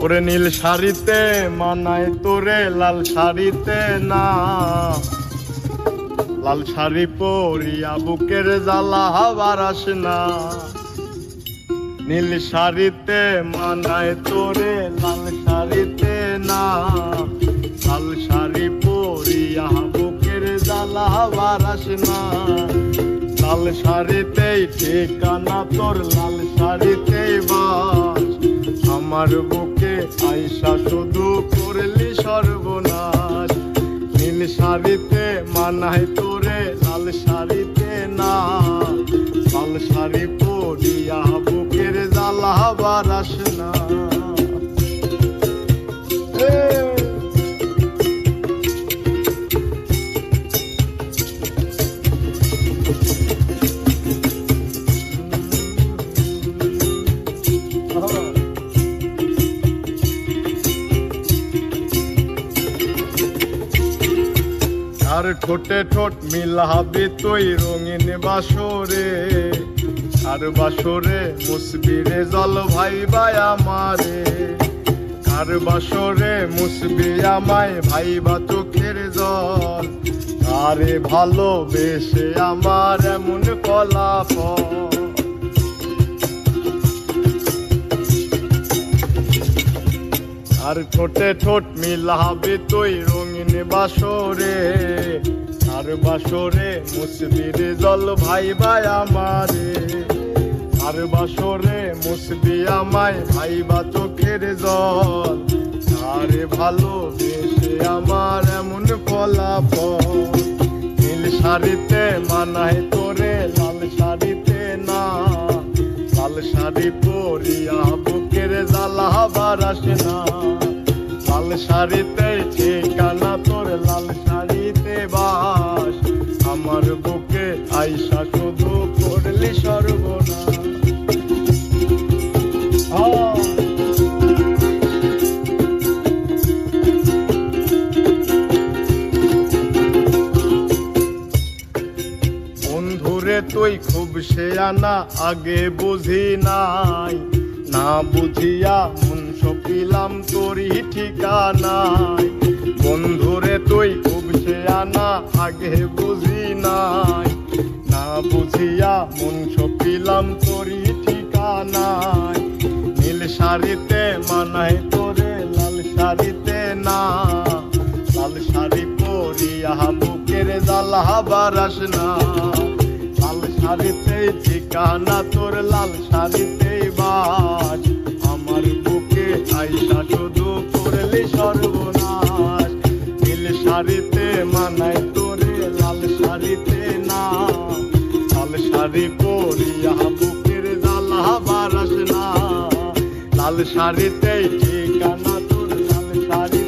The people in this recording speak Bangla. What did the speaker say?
ওরে নীল শাড়িতে মানায় তোরে লাল শাড়িতে না, লাল শাড়ি পরিয়া বুকের জ্বালা হাবার আসে না। নীল শাড়িতে মানায় তোরে লাল শাড়িতে না, লাল শাড়ি পরিয়া বুকের জ্বালা হাবার আসে না। লাল শাড়িতেই ঠিকানা তোর, লাল শাড়িতেই বাস, আমার বুকে আইসা শুধু করলি সর্বনাশ। নীল শাড়িতে মানায় তোরে লাল শাড়িতে না, লাল শাড়ি পরিয়া বুকের জ্বালা হাবার আসে না। আর ঠোঁটে ঠোঁট মিলাবি তুই রঙিন বাসরে, আর বাসরে মুসবি রে জল ভাই ভাই আমারে। আর বাসরে মুসবি আমায় ভাই বা চোখের জল, আরে ভালোবেসে আমার এমন ফলাফল। আর ঠোঁটে ঠোঁট মিলাবি তুই রঙিন বাসরে, আর বাসরে মুসবি রে জল ভাই ভাই আমারে। আর বাসরে মুসবি আমায় ভাই বা চোখের জল, আরে ভালোবেসে আমার এমন ফলাফল। নীল শাড়িতে মানায় তোরে লাল শাড়িতে না, লাল শাড়ি পরিয়া বুকের জ্বালা হাবার আসে না। লাল শাড়িতে ঠিকানা তোর, লাল শাড়িতে বাস, আমার বুকে আইসা শুধু করলি সর্বনাশ। বন্ধুরে তুই খুব শেয়ানা, আগে বুঝি নাই, না বুঝিয়া মন সপিলাম তোরই ঠিকানায়। বন্ধুরে তুই খুব শেয়ানা, আগে বুঝি নাই, না বুঝিয়া মন সপিলাম তোরই ঠিকানায়। নীল শাড়িতে মানায় তোরে লাল শাড়িতে না, লাল শাড়ি পরিয়া বুকের জ্বালা হাবার আসে না। লাল শাড়িতে ঠিকানা তোর, লাল শাড়িতে বাস, আমার বুকে আইসা শুধু করলি সর্বনাশ। নীল শাড়িতে মানায় তোরে লাল শাড়িতে না, লাল শাড়ি পরিয়া বুকের জ্বালা হাবার আসে না। লাল শাড়িতে ঠিকানা তোর, লাল শাড়ি